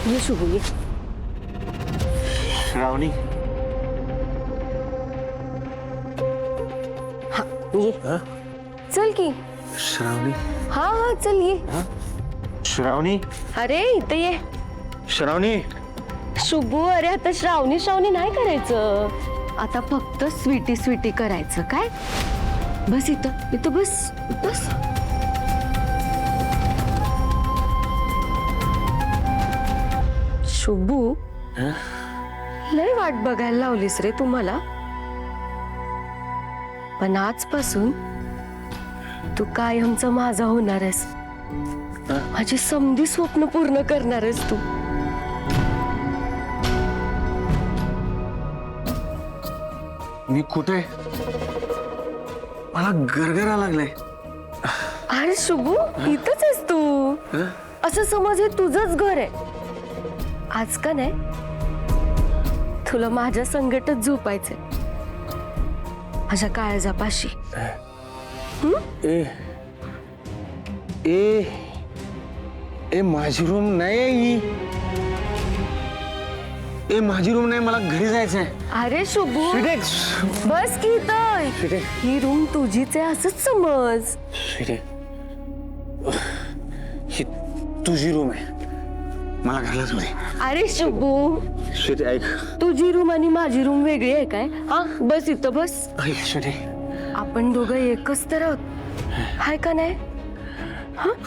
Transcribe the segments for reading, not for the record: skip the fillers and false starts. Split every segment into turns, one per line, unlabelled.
ये शुभू ये.
श्रावणी.
हा ये. चल की.
श्रावणी.
हा हा चल ये.
श्रावणी.
अरे इथे ये.
श्रावणी.
शुभू अरे आता श्रावणी श्रावणी नाही करायचं. आता फक्त स्वीटी स्वीटी करायचं काय. बस इथं इथं बस बस. शुभू लय वाट बघायला लावलीस रे तुम्हाला. पण आजपासून तू कायमचं माझा होणार आहेस. माझी समधी स्वप्न पूर्ण करणार आहेस तू.
मी कुठे. मला गरगरा लागलाय.
अरे शुभू इथंच आहेस तू. असं समज हे तुझंच घर आहे. आज का नाही तुला माझ्या संगटच झोपायचंय. माझ्या काळजापाशी.
ए ए ए माझी रूम नाही. ए माझी रूम नाही. मला घरी जायचंय.
अरे शुभू बस की इथं. ही रूम तुझीच आहे असंच समज.
ही तुझी रूम आहे. मला घरला जाऊ दे.
अरे शुभू
श्वेते ऐक.
तुझी रूम आणि माझी रूम वेगळी आहे काय. हा बस इथं बस.
ऐक श्वेते.
आपण दोघं एकच तर आहोत हाय का नाही.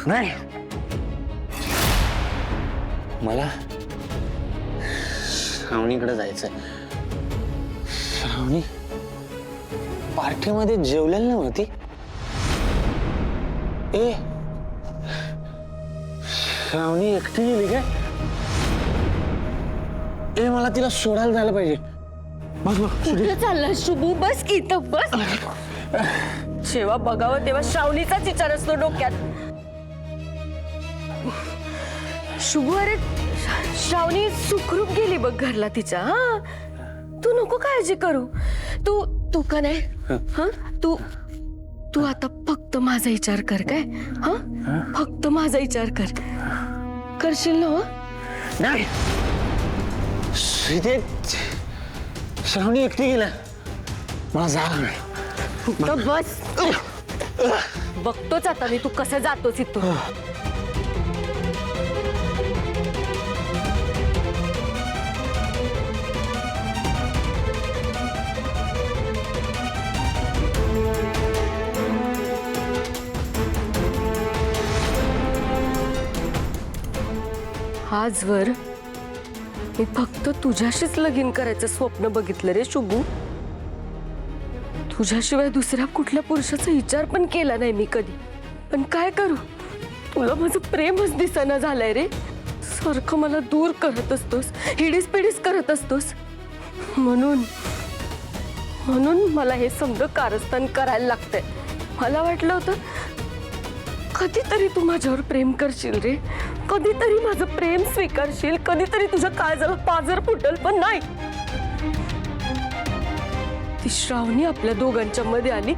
नाही. मला श्रावणीकडे जायचंय. श्रावणी पार्टीमध्ये जेवलेली नव्हती. ए श्रावणी एकटी गेली काय. ए मला तिला सोडायला जायला पाहिजे. बस बघ
कुठे चालला शुभू. बस की इथं बस. जेव्हा बघावं तेव्हा श्रावणीचाच विचार असतो डोक्यात. शुभू अरे श्रावणी सुखरूप गेली बघ घरला तिच्या. हा तू नको काळजी करू. तू तू का नाही. हा तू तू आता फक्त माझा विचार कर काय. हा फक्त माझा विचार कर. करशील ना.
नाही. श्रावणी एकटी गेला. मला जायला नाही.
फक्त बस. बघतोच आता मी तू कसं जातोस इथून. आजवर मी फक्त तुझ्याशीच लगीन करायचं स्वप्न बघितलं रे शुभू. तुझ्याशिवाय दुसऱ्या कुठल्या पुरुषाचा विचार पण केला नाही मी कधी. पण काय करू तुला माझं प्रेमच दिसेना झालंय रे. सारखं मला दूर करत असतोस. हिडीस पिडीस करत असतोस. म्हणून म्हणून मला हे समज कारस्थान करायला लागतंय. मला वाटलं होतं कधीतरी तू माझ्यावर प्रेम करशील रे. कधीतरी माझं प्रेम स्वीकारशील. कधीतरी तुझ्या काळजाला पाजर फुटल. पण नाही. ती श्रावणी आपल्या दोघांच्या मध्ये आली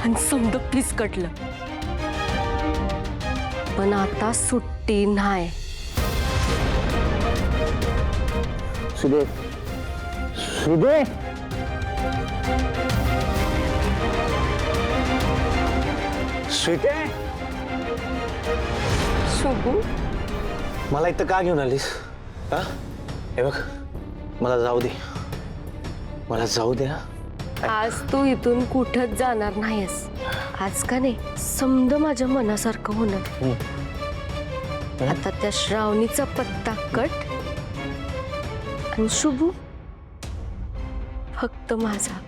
आणि समद फिसकटलं. पण आता सुट्टी नाही.
सुदे सुदे स्वीटे.
शुभू
मला इथं का घेऊन आलीस. हा हे बघ मला जाऊ दे. मला जाऊ दे.
आज तू इथून कुठंच जाणार नाहीस. आज का नाही समद माझ्या मनासारखं होणार. आता त्या श्रावणीचा पत्ता कट आणि शुभू फक्त माझा.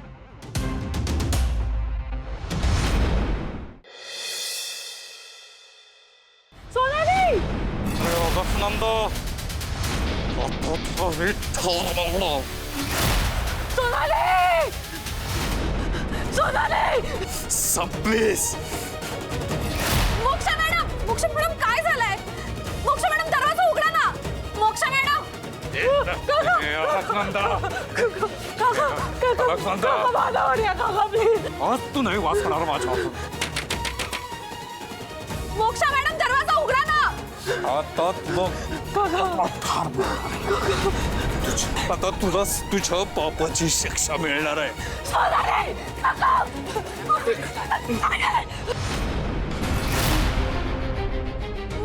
सोनाली सोनाली सोनाली
प्लीज.
मोक्षा मॅडम काय झालंय. मोक्षा मॅडम दरवाजा उघडा ना. मोक्षा मॅडम.
आज तू नाही वाचणार माझ्या.
मोक्षा मॅडम दरवाजा उघडा ना.
आता तुला तुझ्या पापाची शिक्षा मिळणार आहे.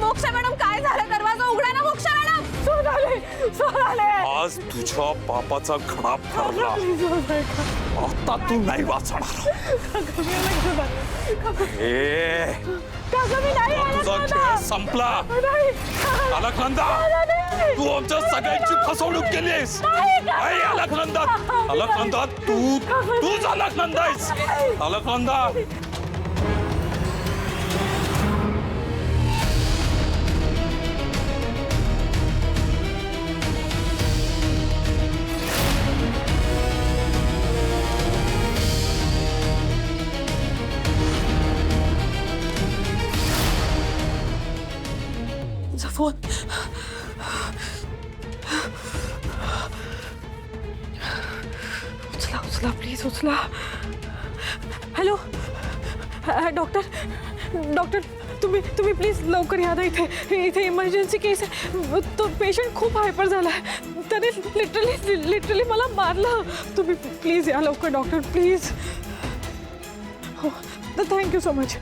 मोक्ष मॅडम काय झालं? दरवाजा उघडा ना मोक्ष मॅडम. सोनाले
आज तुझ्या पापाचा खडा ठरला. आता तू नाही वाचणार. ए, तुझा खेळ संपला. अलकनंदा, तू आमच्या सगळ्यांची फसवणूक केलीस. अलकनंदा, अलकनंदा, तूच अलकनंदा आहेस. अलकनंदा,
फोन उचला उचला प्लीज उचला. हॅलो डॉक्टर डॉक्टर तुम्ही प्लीज लवकर या ना. इथे इमर्जन्सी केस आहे. तो पेशंट खूप हायपर झाला आहे. त्याने लिटरली मला मारलं. तुम्ही प्लीज या लवकर डॉक्टर प्लीज. हो थँक्यू सो मच.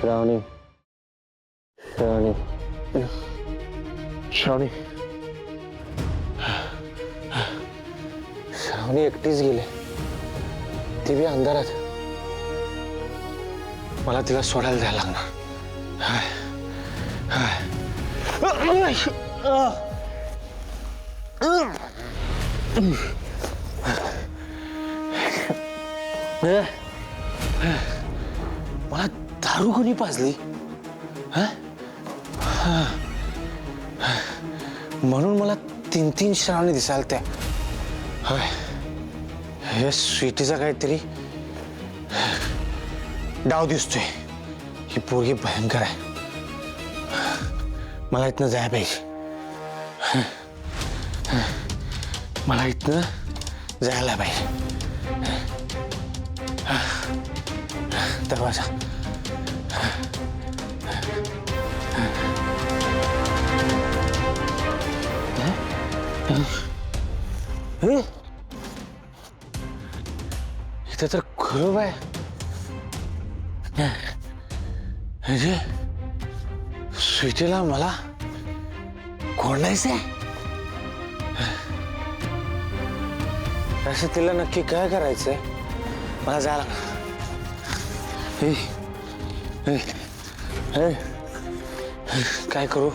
श्रावणी श्रावणी श्रावणी श्रावणी एकटीच गेले. ती बी अंधारात. मला तिला सोडायला जायला लागणार. मला दारू कोणी पाजली? म्हणून मला 3 श्रावणी दिसाल त्या. हे स्वीटीचा काहीतरी डाव दिसतोय. ही पोरगी भयंकर आहे. मला इथनं जायला पाहिजे. मला इथनं जायला पाहिजे. दरवाजा इथं तर खूप आहे. म्हणजे स्वीटीला मला कोंडायचंय. असं तिला नक्की काय करायचंय? मला जायला काय करू?